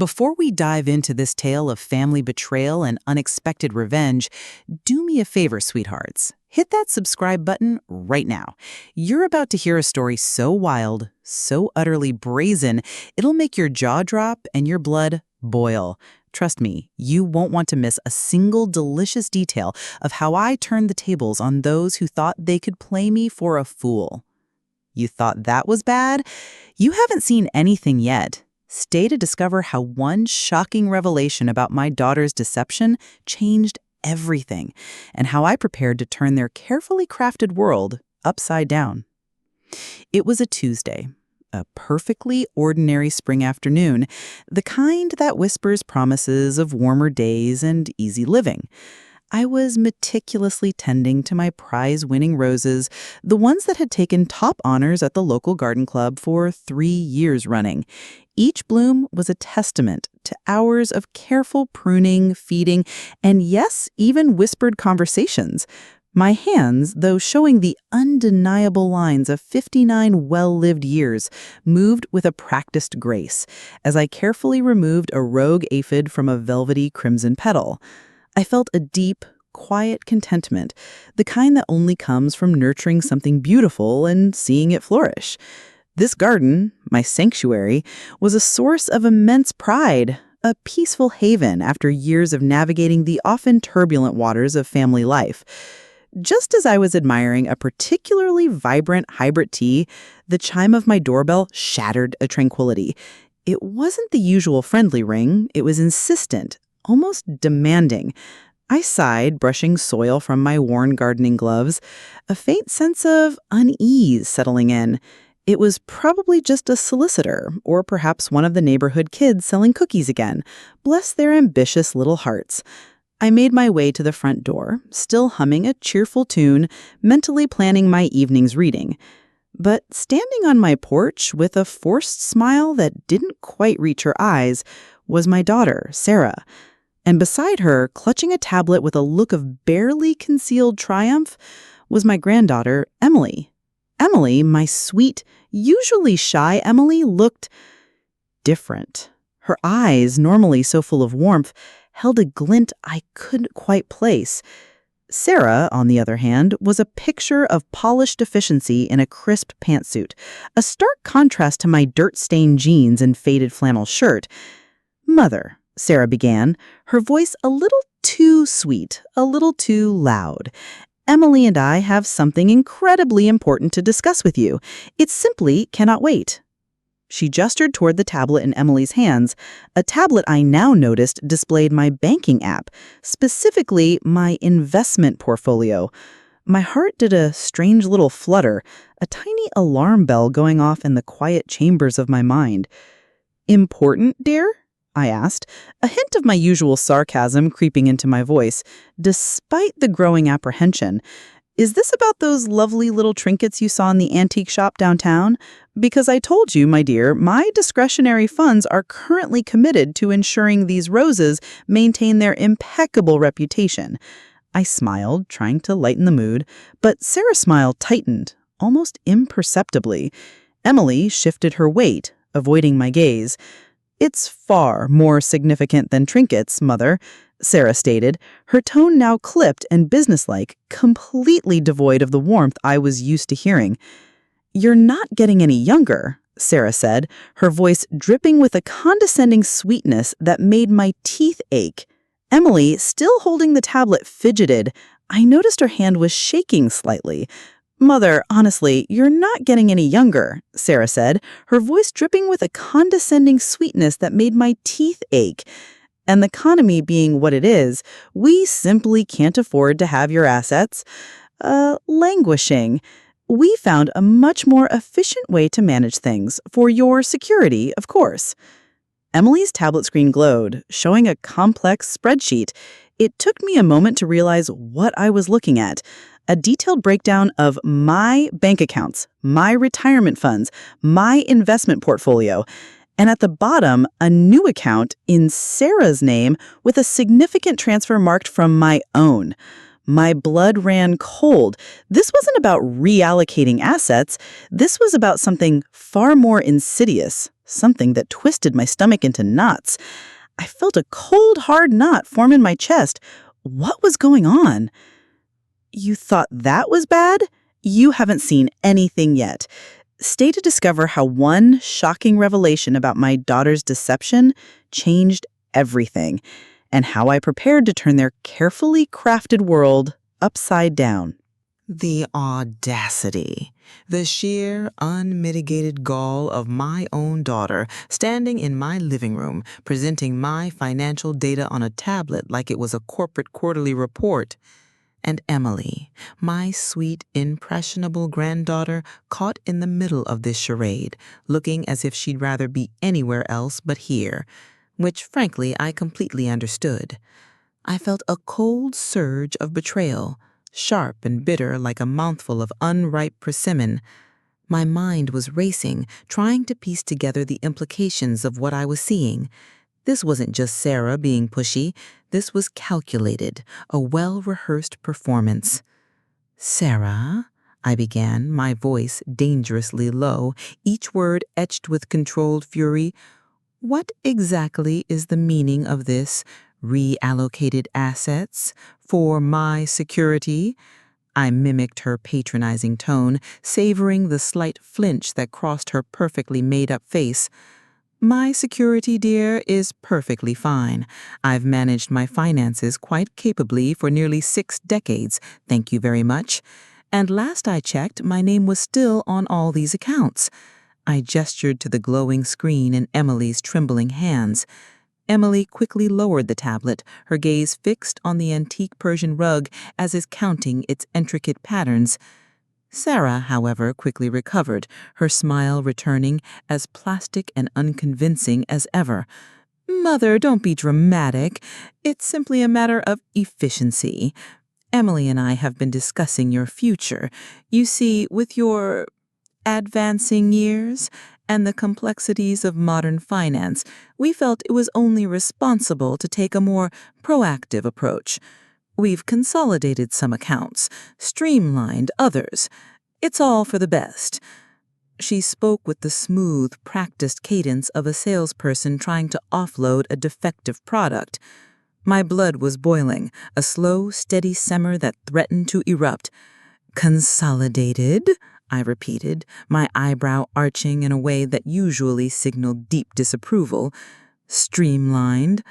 Before we dive into this tale of family betrayal and unexpected revenge, do me a favor, sweethearts. Hit that subscribe button right now. You're about to hear a story so wild, so utterly brazen, it'll make your jaw drop and your blood boil. Trust me, you won't want to miss a single delicious detail of how I turned the tables on those who thought they could play me for a fool. You thought that was bad? You haven't seen anything yet. Stay to discover how one shocking revelation about my daughter's deception changed everything, and how I prepared to turn their carefully crafted world upside down. It was a Tuesday, a perfectly ordinary spring afternoon, the kind that whispers promises of warmer days and easy living. I was meticulously tending to my prize-winning roses, the ones that had taken top honors at the local garden club for 3 years running. Each bloom was a testament to hours of careful pruning, feeding, and yes, even whispered conversations. My hands, though showing the undeniable lines of 59 well-lived years, moved with a practiced grace as I carefully removed a rogue aphid from a velvety crimson petal. I felt a deep, quiet contentment, the kind that only comes from nurturing something beautiful and seeing it flourish. This garden, my sanctuary, was a source of immense pride, a peaceful haven after years of navigating the often turbulent waters of family life. Just as I was admiring a particularly vibrant hybrid tea, the chime of my doorbell shattered a tranquility. It wasn't the usual friendly ring, it was insistent, almost demanding. I sighed, brushing soil from my worn gardening gloves, a faint sense of unease settling in. It was probably just a solicitor, or perhaps one of the neighborhood kids selling cookies again. Bless their ambitious little hearts. I made my way to the front door, still humming a cheerful tune, mentally planning my evening's reading. But standing on my porch with a forced smile that didn't quite reach her eyes was my daughter, Sarah. And beside her, clutching a tablet with a look of barely concealed triumph, was my granddaughter, Emily. Emily, my sweet, usually shy Emily, looked different. Her eyes, normally so full of warmth, held a glint I couldn't quite place. Sarah, on the other hand, was a picture of polished efficiency in a crisp pantsuit, a stark contrast to my dirt-stained jeans and faded flannel shirt. "Mother," Sarah began, her voice a little too sweet, a little too loud. "Emily and I have something incredibly important to discuss with you. It simply cannot wait." She gestured toward the tablet in Emily's hands, a tablet I now noticed displayed my banking app, specifically my investment portfolio. My heart did a strange little flutter, a tiny alarm bell going off in the quiet chambers of my mind. "Important, dear?" I asked, a hint of my usual sarcasm creeping into my voice, despite the growing apprehension. "Is this about those lovely little trinkets you saw in the antique shop downtown? Because I told you, my dear, my discretionary funds are currently committed to ensuring these roses maintain their impeccable reputation." I smiled, trying to lighten the mood, but Sarah's smile tightened, almost imperceptibly. Emily shifted her weight, avoiding my gaze. "It's far more significant than trinkets, Mother," Sarah stated, her tone now clipped and businesslike, completely devoid of the warmth I was used to hearing. "You're not getting any younger," Sarah said, her voice dripping with a condescending sweetness that made my teeth ache. Emily, still holding the tablet, fidgeted. I noticed her hand was shaking slightly. "Mother, honestly, you're not getting any younger," Sarah said, her voice dripping with a condescending sweetness that made my teeth ache. "And the economy being what it is, we simply can't afford to have your assets, languishing. We found a much more efficient way to manage things, for your security, of course." Emily's tablet screen glowed, showing a complex spreadsheet. It took me a moment to realize what I was looking at. A detailed breakdown of my bank accounts, my retirement funds, my investment portfolio, and at the bottom, a new account in Sarah's name with a significant transfer marked from my own. My blood ran cold. This wasn't about reallocating assets. This was about something far more insidious, something that twisted my stomach into knots. I felt a cold, hard knot form in my chest. What was going on? You thought that was bad? You haven't seen anything yet. Stay to discover how one shocking revelation about my daughter's deception changed everything, and how I prepared to turn their carefully crafted world upside down. The audacity, the sheer, unmitigated gall of my own daughter standing in my living room, presenting my financial data on a tablet like it was a corporate quarterly report. And Emily, my sweet, impressionable granddaughter, caught in the middle of this charade, looking as if she'd rather be anywhere else but here, which, frankly, I completely understood. I felt a cold surge of betrayal, sharp and bitter like a mouthful of unripe persimmon. My mind was racing, trying to piece together the implications of what I was seeing. This wasn't just Sarah being pushy. This was calculated, a well-rehearsed performance. "Sarah," I began, my voice dangerously low, each word etched with controlled fury, "what exactly is the meaning of this reallocated assets for my security?" I mimicked her patronizing tone, savoring the slight flinch that crossed her perfectly made-up face. "My security, dear, is perfectly fine. I've managed my finances quite capably for nearly 6 decades, thank you very much. And last I checked, my name was still on all these accounts." I gestured to the glowing screen in Emily's trembling hands. Emily quickly lowered the tablet, her gaze fixed on the antique Persian rug as if counting its intricate patterns. Sarah, however, quickly recovered, her smile returning as plastic and unconvincing as ever. "Mother, don't be dramatic. It's simply a matter of efficiency. Emily and I have been discussing your future. You see, with your advancing years and the complexities of modern finance, we felt it was only responsible to take a more proactive approach. We've consolidated some accounts, streamlined others. It's all for the best." She spoke with the smooth, practiced cadence of a salesperson trying to offload a defective product. My blood was boiling, a slow, steady simmer that threatened to erupt. "Consolidated?" I repeated, my eyebrow arching in a way that usually signaled deep disapproval. "Streamlined?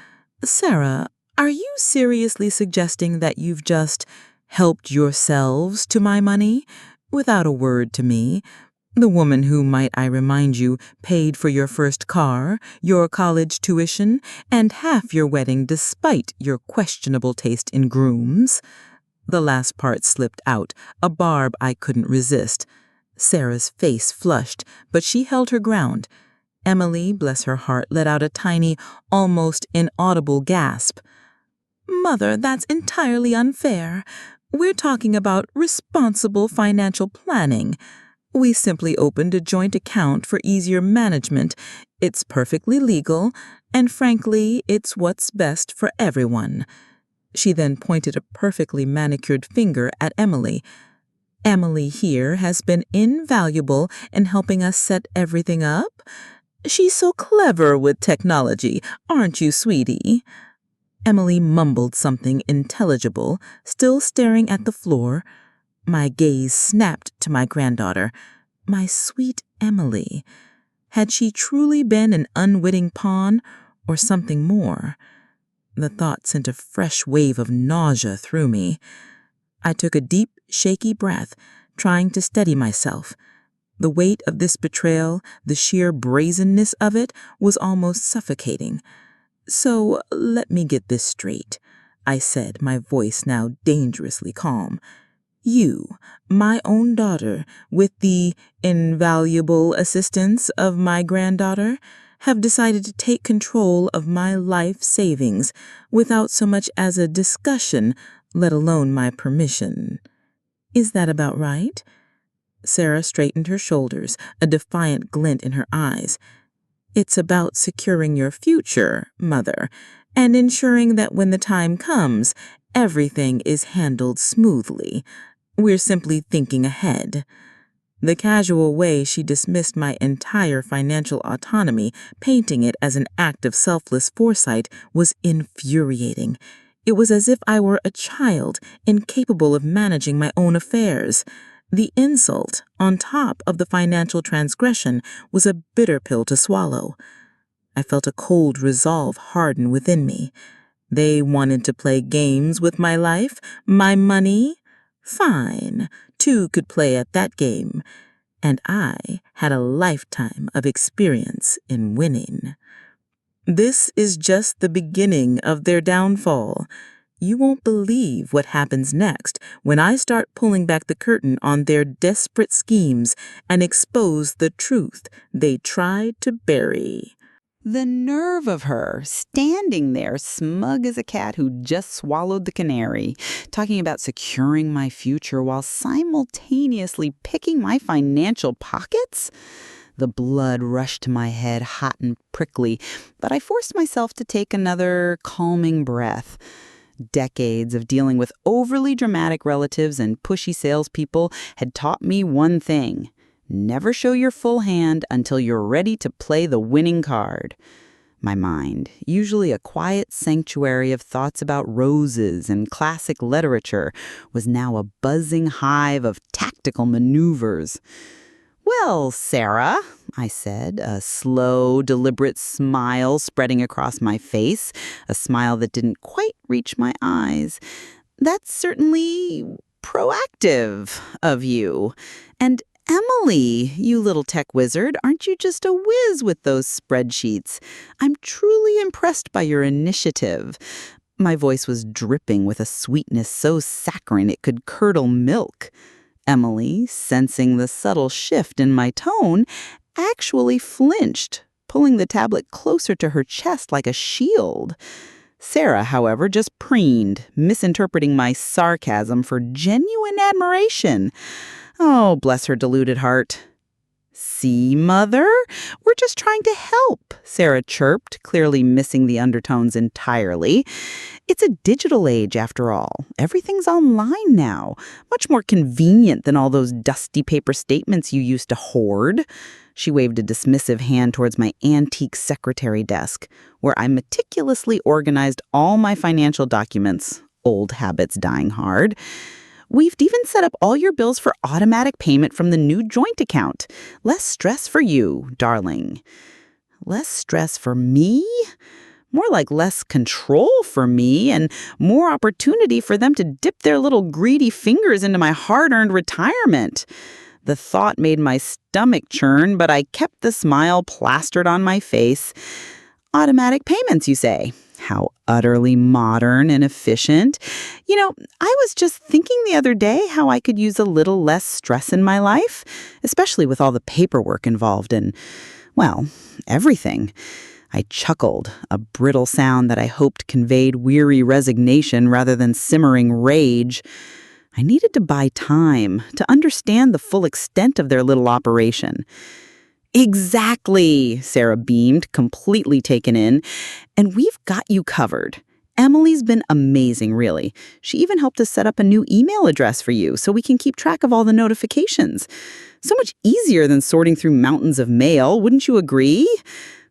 Sarah, are you seriously suggesting that you've just helped yourselves to my money, without a word to me? The woman who, might I remind you, paid for your first car, your college tuition, and half your wedding despite your questionable taste in grooms?" The last part slipped out, a barb I couldn't resist. Sarah's face flushed, but she held her ground. Emily, bless her heart, let out a tiny, almost inaudible gasp. "Mother, that's entirely unfair. We're talking about responsible financial planning. We simply opened a joint account for easier management. It's perfectly legal, and frankly, it's what's best for everyone." She then pointed a perfectly manicured finger at Emily. "Emily here has been invaluable in helping us set everything up. She's so clever with technology, aren't you, sweetie?" Emily mumbled something intelligible, still staring at the floor. My gaze snapped to my granddaughter. My sweet Emily. Had she truly been an unwitting pawn, or something more? The thought sent a fresh wave of nausea through me. I took a deep, shaky breath, trying to steady myself. The weight of this betrayal, the sheer brazenness of it, was almost suffocating. "So, let me get this straight," I said, my voice now dangerously calm. "You, my own daughter, with the invaluable assistance of my granddaughter, have decided to take control of my life savings without so much as a discussion, let alone my permission. Is that about right?" Sarah straightened her shoulders, a defiant glint in her eyes. "It's about securing your future, Mother, and ensuring that when the time comes, everything is handled smoothly. We're simply thinking ahead." The casual way she dismissed my entire financial autonomy, painting it as an act of selfless foresight, was infuriating. It was as if I were a child, incapable of managing my own affairs. The insult, on top of the financial transgression, was a bitter pill to swallow. I felt a cold resolve harden within me. They wanted to play games with my life, my money. Fine, two could play at that game. And I had a lifetime of experience in winning. This is just the beginning of their downfall. You won't believe what happens next when I start pulling back the curtain on their desperate schemes and expose the truth they tried to bury. The nerve of her, standing there smug as a cat who just swallowed the canary, talking about securing my future while simultaneously picking my financial pockets? The blood rushed to my head hot and prickly, but I forced myself to take another calming breath. Decades of dealing with overly dramatic relatives and pushy salespeople had taught me one thing. Never show your full hand until you're ready to play the winning card. My mind, usually a quiet sanctuary of thoughts about roses and classic literature, was now a buzzing hive of tactical maneuvers. "Well, Sarah," I said, a slow, deliberate smile spreading across my face, a smile that didn't quite reach my eyes. "That's certainly proactive of you. And Emily, you little tech wizard, aren't you just a whiz with those spreadsheets? I'm truly impressed by your initiative." My voice was dripping with a sweetness so saccharine it could curdle milk. Emily, sensing the subtle shift in my tone, actually flinched, pulling the tablet closer to her chest like a shield. Sarah, however, just preened, misinterpreting my sarcasm for genuine admiration. Oh, bless her deluded heart. "See, Mother? We're just trying to help," Sarah chirped, clearly missing the undertones entirely. "It's a digital age, after all. Everything's online now. Much more convenient than all those dusty paper statements you used to hoard." She waved a dismissive hand towards my antique secretary desk, where I meticulously organized all my financial documents, old habits dying hard. "We've even set up all your bills for automatic payment from the new joint account. Less stress for you, darling." Less stress for me? More like less control for me and more opportunity for them to dip their little greedy fingers into my hard-earned retirement. The thought made my stomach churn, but I kept the smile plastered on my face. Automatic payments, you say? How utterly modern and efficient. I was just thinking the other day how I could use a little less stress in my life, especially with all the paperwork involved in, well, everything. I chuckled, a brittle sound that I hoped conveyed weary resignation rather than simmering rage. I needed to buy time to understand the full extent of their little operation. "Exactly," Sarah beamed, completely taken in. "And we've got you covered. Emily's been amazing, really. She even helped us set up a new email address for you so we can keep track of all the notifications. So much easier than sorting through mountains of mail, wouldn't you agree?"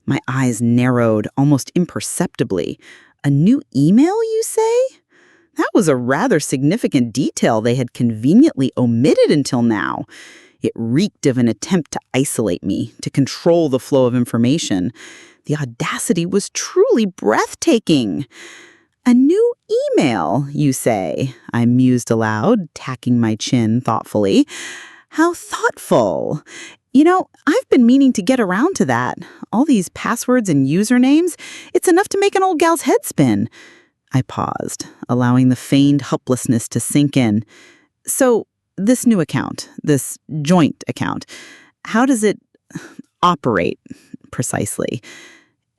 My eyes narrowed almost imperceptibly. "A new email, you say?" That was a rather significant detail they had conveniently omitted until now. It reeked of an attempt to isolate me, to control the flow of information. The audacity was truly breathtaking. "A new email, you say?" I mused aloud, tacking my chin thoughtfully. "How thoughtful. I've been meaning to get around to that. All these passwords and usernames, it's enough to make an old gal's head spin." I paused, allowing the feigned helplessness to sink in. "So, this new account, this joint account, how does it operate precisely?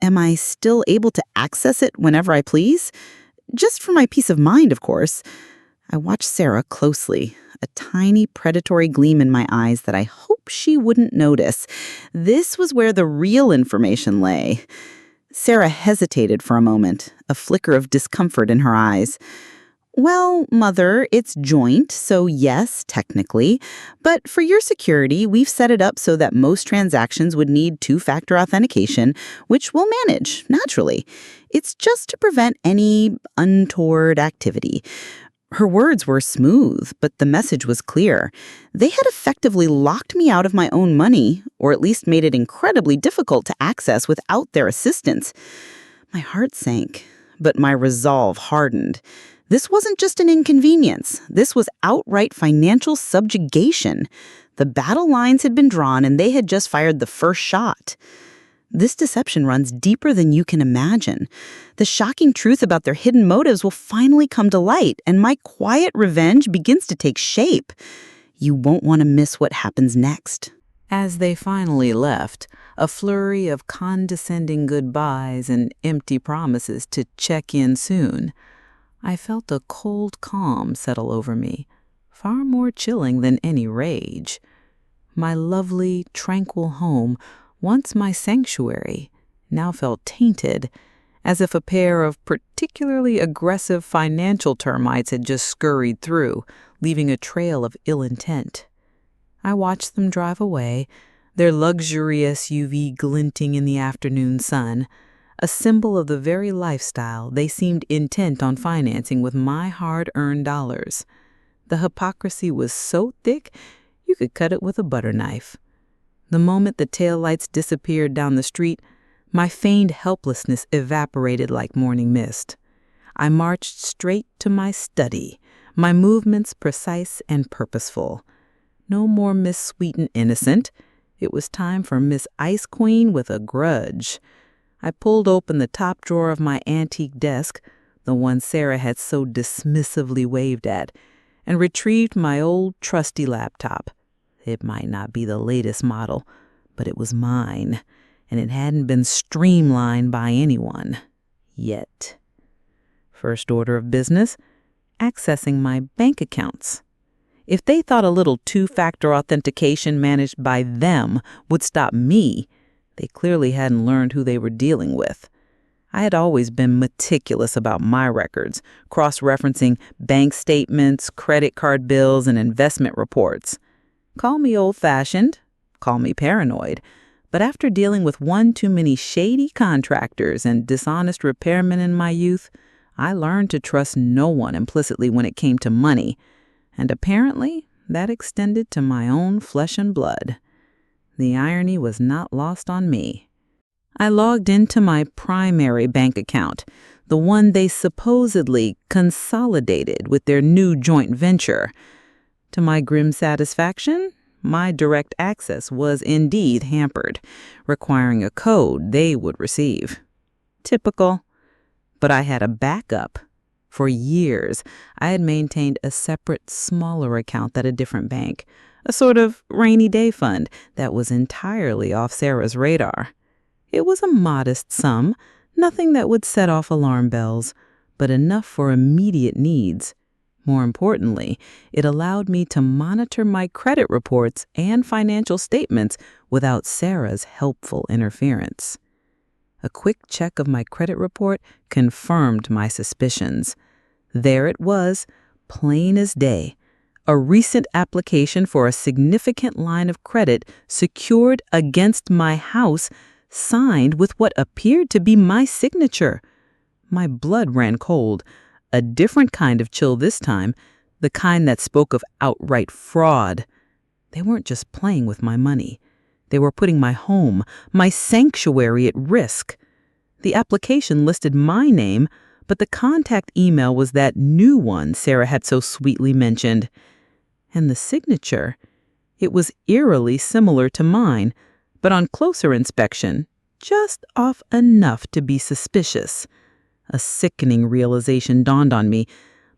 Am I still able to access it whenever I please? Just for my peace of mind, of course." I watched Sarah closely, a tiny predatory gleam in my eyes that I hoped she wouldn't notice. This was where the real information lay. Sarah hesitated for a moment, a flicker of discomfort in her eyes. Well, Mother, it's joint, so yes, technically. But for your security, we've set it up so that most transactions would need two-factor authentication, which we'll manage, naturally. It's just to prevent any untoward activity. Her words were smooth, but the message was clear. They had effectively locked me out of my own money, or at least made it incredibly difficult to access without their assistance. My heart sank, but my resolve hardened. This wasn't just an inconvenience. This was outright financial subjugation. The battle lines had been drawn, and they had just fired the first shot. This deception runs deeper than you can imagine. The shocking truth about their hidden motives will finally come to light, and my quiet revenge begins to take shape. You won't want to miss what happens next. As they finally left, a flurry of condescending goodbyes and empty promises to check in soon, I felt a cold calm settle over me, far more chilling than any rage. My lovely, tranquil home, once my sanctuary, now felt tainted, as if a pair of particularly aggressive financial termites had just scurried through, leaving a trail of ill intent. I watched them drive away, their luxury SUV glinting in the afternoon sun, a symbol of the very lifestyle they seemed intent on financing with my hard-earned dollars. The hypocrisy was so thick, you could cut it with a butter knife. The moment the taillights disappeared down the street, my feigned helplessness evaporated like morning mist. I marched straight to my study, my movements precise and purposeful. No more Miss Sweet and Innocent. It was time for Miss Ice Queen with a grudge. I pulled open the top drawer of my antique desk, the one Sarah had so dismissively waved at, and retrieved my old trusty laptop. It might not be the latest model, but it was mine, and it hadn't been streamlined by anyone. Yet. First order of business, accessing my bank accounts. If they thought a little two-factor authentication managed by them would stop me, they clearly hadn't learned who they were dealing with. I had always been meticulous about my records, cross-referencing bank statements, credit card bills, and investment reports. Call me old-fashioned, call me paranoid, but after dealing with one too many shady contractors and dishonest repairmen in my youth, I learned to trust no one implicitly when it came to money, and apparently that extended to my own flesh and blood. The irony was not lost on me. I logged into my primary bank account, the one they supposedly consolidated with their new joint venture. To my grim satisfaction, my direct access was indeed hampered, requiring a code they would receive. Typical. But I had a backup. For years, I had maintained a separate, smaller account at a different bank, a sort of rainy day fund that was entirely off Sarah's radar. It was a modest sum, nothing that would set off alarm bells, but enough for immediate needs. More importantly, it allowed me to monitor my credit reports and financial statements without Sarah's helpful interference. A quick check of my credit report confirmed my suspicions. There it was, plain as day. A recent application for a significant line of credit secured against my house, signed with what appeared to be my signature. My blood ran cold, a different kind of chill this time, the kind that spoke of outright fraud. They weren't just playing with my money. They were putting my home, my sanctuary at risk. The application listed my name, but the contact email was that new one Sarah had so sweetly mentioned. And the signature, it was eerily similar to mine, but on closer inspection, just off enough to be suspicious. A sickening realization dawned on me.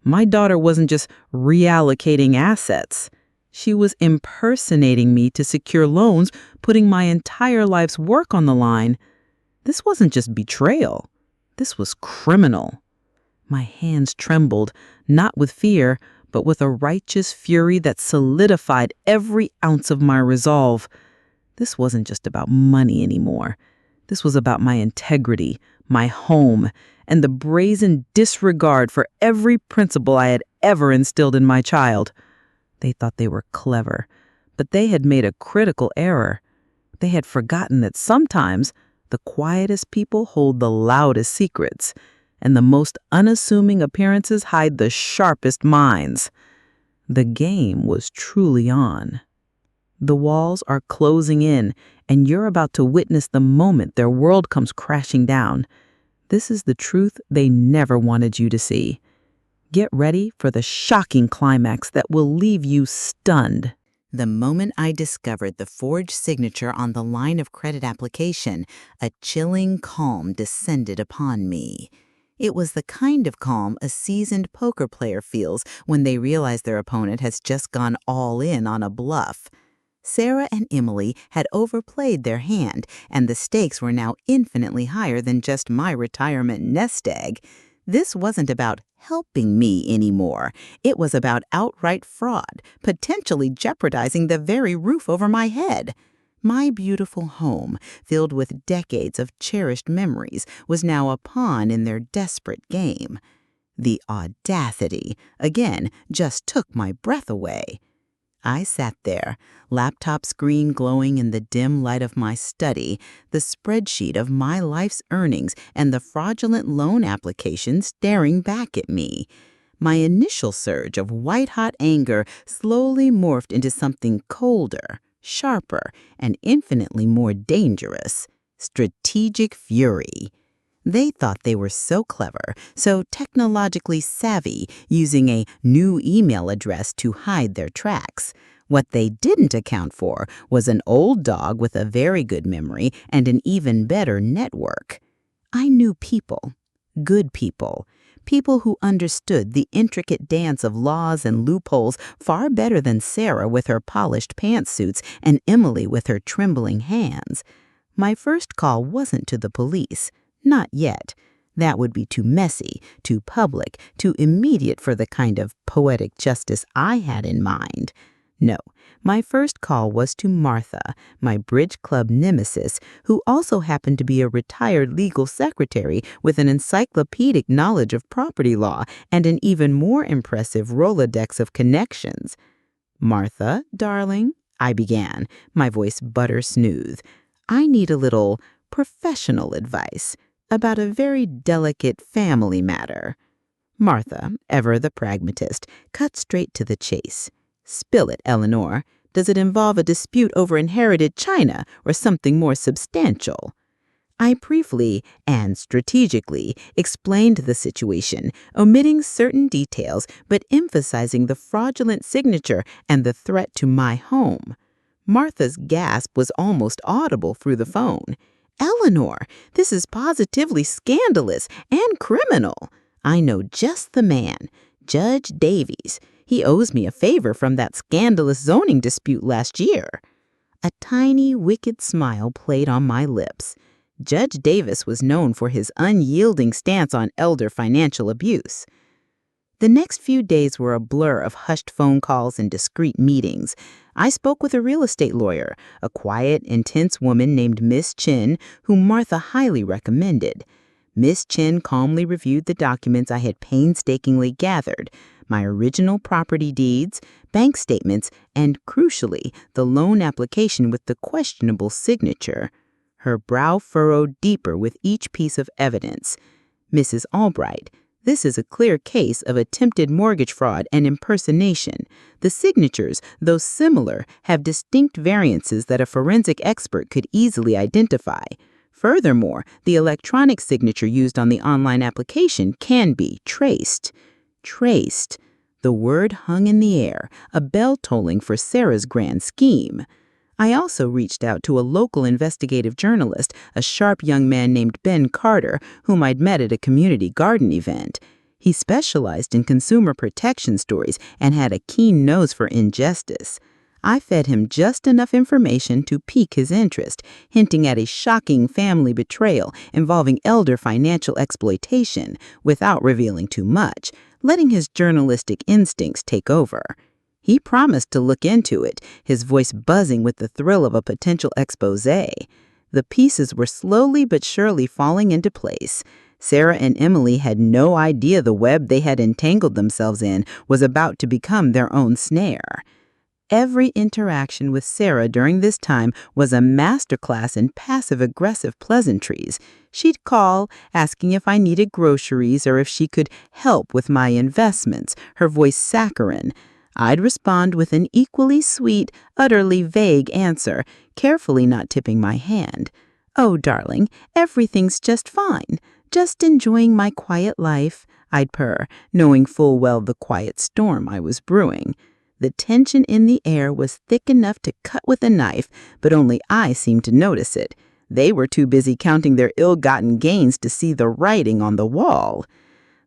My daughter wasn't just reallocating assets. She was impersonating me to secure loans, putting my entire life's work on the line. This wasn't just betrayal. This was criminal. My hands trembled, not with fear, but with a righteous fury that solidified every ounce of my resolve. This wasn't just about money anymore. This was about my integrity, my home, and the brazen disregard for every principle I had ever instilled in my child. They thought they were clever, but they had made a critical error. They had forgotten that sometimes the quietest people hold the loudest secrets, and the most unassuming appearances hide the sharpest minds. The game was truly on. The walls are closing in, and you're about to witness the moment their world comes crashing down. This is the truth they never wanted you to see. Get ready for the shocking climax that will leave you stunned. The moment I discovered the forged signature on the line of credit application, a chilling calm descended upon me. It was the kind of calm a seasoned poker player feels when they realize their opponent has just gone all in on a bluff. Sarah and Emily had overplayed their hand, and the stakes were now infinitely higher than just my retirement nest egg. This wasn't about helping me anymore. It was about outright fraud, potentially jeopardizing the very roof over my head. My beautiful home, filled with decades of cherished memories, was now a pawn in their desperate game. The audacity, again, just took my breath away. I sat there, laptop screen glowing in the dim light of my study, the spreadsheet of my life's earnings and the fraudulent loan application staring back at me. My initial surge of white-hot anger slowly morphed into something colder, sharper, and infinitely more dangerous: strategic fury. They thought they were so clever, so technologically savvy, using a new email address to hide their tracks. What they didn't account for was an old dog with a very good memory and an even better network. I knew people, good people, people who understood the intricate dance of laws and loopholes far better than Sarah with her polished pantsuits and Emily with her trembling hands. My first call wasn't to the police. Not yet. That would be too messy, too public, too immediate for the kind of poetic justice I had in mind. No, my first call was to Martha, my bridge club nemesis, who also happened to be a retired legal secretary with an encyclopedic knowledge of property law and an even more impressive Rolodex of connections. "Martha, darling," I began, my voice butter smooth, "I need a little professional advice about a very delicate family matter." Martha, ever the pragmatist, cut straight to the chase. "Spill it, Eleanor. Does it involve a dispute over inherited china or something more substantial?" I briefly and strategically explained the situation, omitting certain details but emphasizing the fraudulent signature and the threat to my home. Martha's gasp was almost audible through the phone. "Eleanor, this is positively scandalous and criminal. I know just the man, Judge Davies. He owes me a favor from that scandalous zoning dispute last year." A tiny, wicked smile played on my lips. Judge Davis was known for his unyielding stance on elder financial abuse. The next few days were a blur of hushed phone calls and discreet meetings. I spoke with a real estate lawyer, a quiet, intense woman named Miss Chin, whom Martha highly recommended. Miss Chin calmly reviewed the documents I had painstakingly gathered: my original property deeds, bank statements, and, crucially, the loan application with the questionable signature. Her brow furrowed deeper with each piece of evidence. "Mrs. Albright, this is a clear case of attempted mortgage fraud and impersonation. The signatures, though similar, have distinct variances that a forensic expert could easily identify. Furthermore, the electronic signature used on the online application can be traced." Traced. The word hung in the air, a bell tolling for Sarah's grand scheme. I also reached out to a local investigative journalist, a sharp young man named Ben Carter, whom I'd met at a community garden event. He specialized in consumer protection stories and had a keen nose for injustice. I fed him just enough information to pique his interest, hinting at a shocking family betrayal involving elder financial exploitation, without revealing too much, letting his journalistic instincts take over. He promised to look into it, his voice buzzing with the thrill of a potential exposé. The pieces were slowly but surely falling into place. Sarah and Emily had no idea the web they had entangled themselves in was about to become their own snare. Every interaction with Sarah during this time was a masterclass in passive-aggressive pleasantries. She'd call, asking if I needed groceries or if she could help with my investments, her voice saccharine. I'd respond with an equally sweet, utterly vague answer, carefully not tipping my hand. "Oh, darling, everything's just fine. Just enjoying my quiet life," I'd purr, knowing full well the quiet storm I was brewing. The tension in the air was thick enough to cut with a knife, but only I seemed to notice it. They were too busy counting their ill-gotten gains to see the writing on the wall.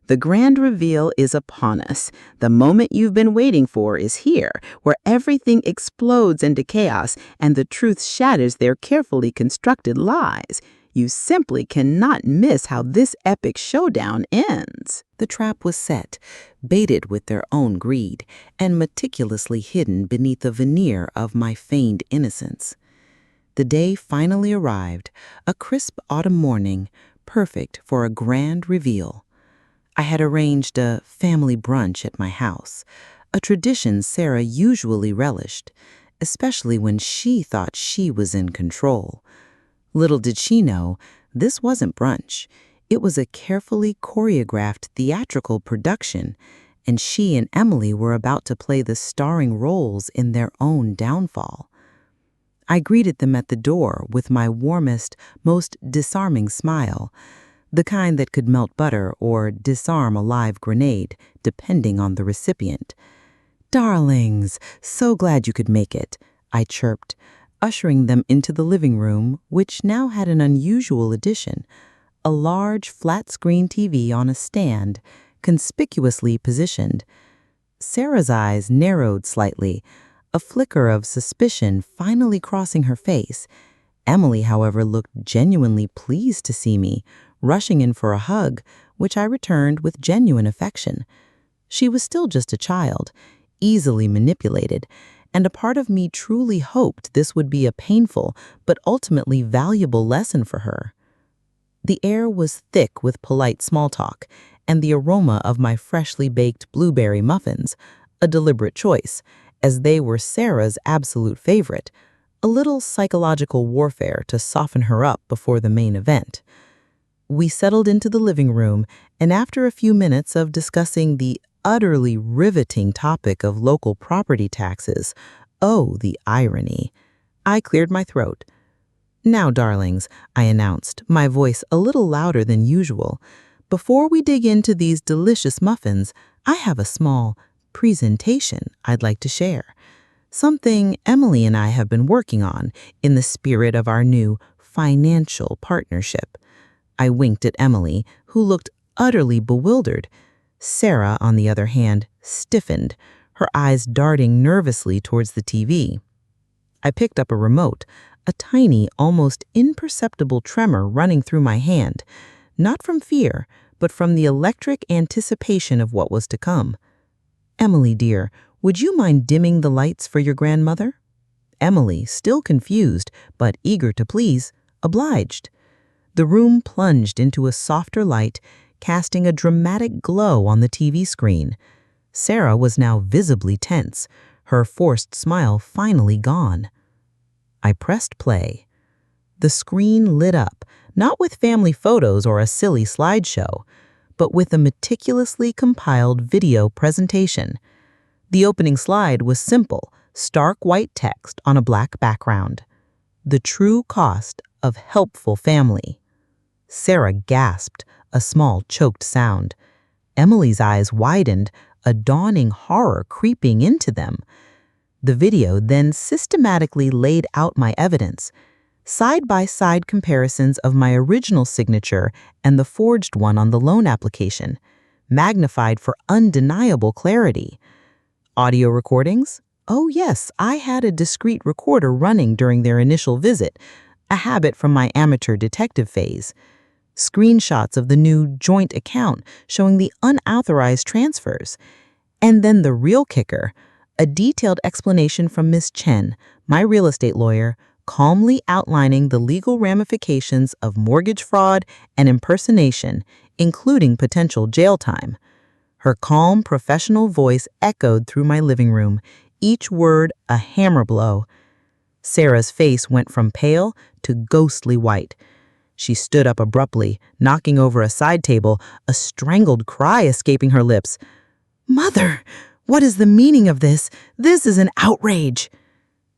The grand reveal is upon us. The moment you've been waiting for is here, where everything explodes into chaos and the truth shatters their carefully constructed lies. You simply cannot miss how this epic showdown ends. The trap was set, baited with their own greed, and meticulously hidden beneath a veneer of my feigned innocence. The day finally arrived, a crisp autumn morning, perfect for a grand reveal. I had arranged a family brunch at my house, a tradition Sarah usually relished, especially when she thought she was in control. Little did she know, this wasn't brunch. It was a carefully choreographed theatrical production, and she and Emily were about to play the starring roles in their own downfall. I greeted them at the door with my warmest, most disarming smile, the kind that could melt butter or disarm a live grenade, depending on the recipient. "Darlings, so glad you could make it," I chirped, ushering them into the living room, which now had an unusual addition, a large flat-screen TV on a stand, conspicuously positioned. Sarah's eyes narrowed slightly, a flicker of suspicion finally crossing her face. Emily, however, looked genuinely pleased to see me, rushing in for a hug, which I returned with genuine affection. She was still just a child, easily manipulated, and a part of me truly hoped this would be a painful but ultimately valuable lesson for her. The air was thick with polite small talk, and the aroma of my freshly baked blueberry muffins, a deliberate choice, as they were Sarah's absolute favorite, a little psychological warfare to soften her up before the main event. We settled into the living room, and after a few minutes of discussing the utterly riveting topic of local property taxes, oh, the irony, I cleared my throat. "Now, darlings," I announced, my voice a little louder than usual, "before we dig into these delicious muffins, I have a small presentation I'd like to share. Something Emily and I have been working on in the spirit of our new financial partnership." I winked at Emily, who looked utterly bewildered. Sarah, on the other hand, stiffened, her eyes darting nervously towards the TV. I picked up a remote, a tiny, almost imperceptible tremor running through my hand, not from fear, but from the electric anticipation of what was to come. "Emily, dear, would you mind dimming the lights for your grandmother?" Emily, still confused, but eager to please, obliged. The room plunged into a softer light, casting a dramatic glow on the TV screen. Sarah was now visibly tense, her forced smile finally gone. I pressed play. The screen lit up, not with family photos or a silly slideshow, but with a meticulously compiled video presentation. The opening slide was simple, stark white text on a black background. "The true cost of helpful family." Sarah gasped, a small choked sound. Emily's eyes widened, a dawning horror creeping into them. The video then systematically laid out my evidence, side-by-side comparisons of my original signature and the forged one on the loan application, magnified for undeniable clarity. Audio recordings? Oh yes, I had a discreet recorder running during their initial visit, a habit from my amateur detective phase. Screenshots of the new joint account showing the unauthorized transfers. And then the real kicker, a detailed explanation from Miss Chen, my real estate lawyer, calmly outlining the legal ramifications of mortgage fraud and impersonation including potential jail time. Her calm, professional voice echoed through my living room, each word a hammer blow. Sarah's face went from pale to ghostly white. She stood up abruptly, knocking over a side table, a strangled cry escaping her lips. "Mother, what is the meaning of this? This is an outrage."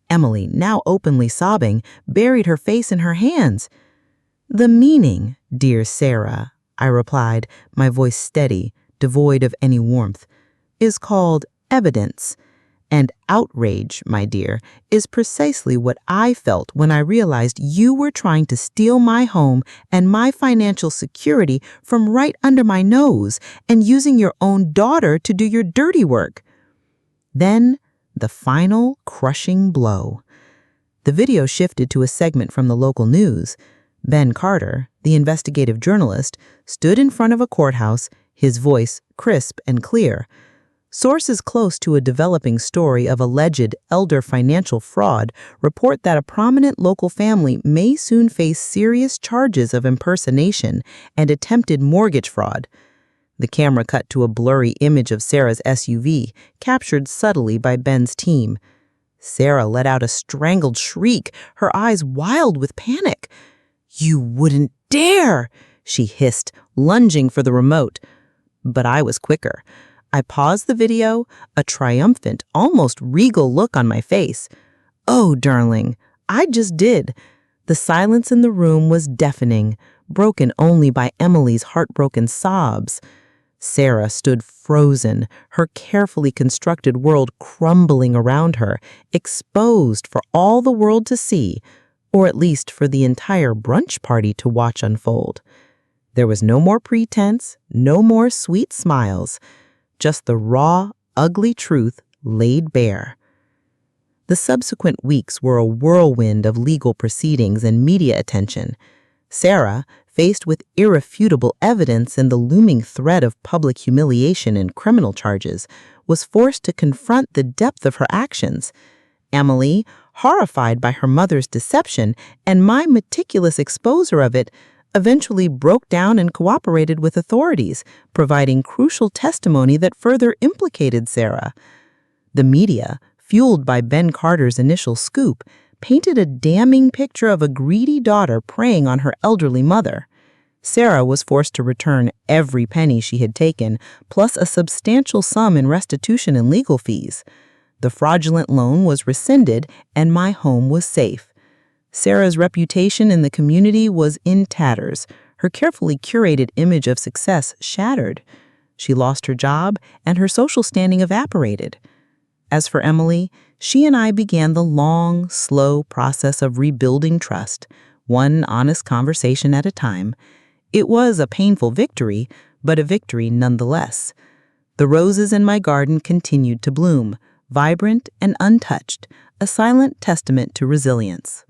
Emily, now openly sobbing, buried her face in her hands. "The meaning, dear Sarah," I replied, my voice steady, devoid of any warmth, "is called evidence. And outrage, my dear, is precisely what I felt when I realized you were trying to steal my home and my financial security from right under my nose and using your own daughter to do your dirty work." Then, the final crushing blow. The video shifted to a segment from the local news. Ben Carter, the investigative journalist, stood in front of a courthouse, his voice crisp and clear. Sources close to a developing story of alleged elder financial fraud report that a prominent local family may soon face serious charges of impersonation and attempted mortgage fraud. The camera cut to a blurry image of Sarah's SUV, captured subtly by Ben's team. Sarah let out a strangled shriek, her eyes wild with panic. "You wouldn't dare!" she hissed, lunging for the remote. But I was quicker. I paused the video, a triumphant, almost regal look on my face. "Oh, darling, I just did." The silence in the room was deafening, broken only by Emily's heartbroken sobs. Sarah stood frozen, her carefully constructed world crumbling around her, exposed for all the world to see, or at least for the entire brunch party to watch unfold. There was no more pretense, no more sweet smiles. Just the raw, ugly truth laid bare. The subsequent weeks were a whirlwind of legal proceedings and media attention. Sarah, faced with irrefutable evidence and the looming threat of public humiliation and criminal charges, was forced to confront the depth of her actions. Emily, horrified by her mother's deception and my meticulous exposure of it, eventually broke down and cooperated with authorities, providing crucial testimony that further implicated Sarah. The media, fueled by Ben Carter's initial scoop, painted a damning picture of a greedy daughter preying on her elderly mother. Sarah was forced to return every penny she had taken, plus a substantial sum in restitution and legal fees. The fraudulent loan was rescinded, and my home was safe. Sarah's reputation in the community was in tatters, her carefully curated image of success shattered. She lost her job, and her social standing evaporated. As for Emily, she and I began the long, slow process of rebuilding trust, one honest conversation at a time. It was a painful victory, but a victory nonetheless. The roses in my garden continued to bloom, vibrant and untouched, a silent testament to resilience.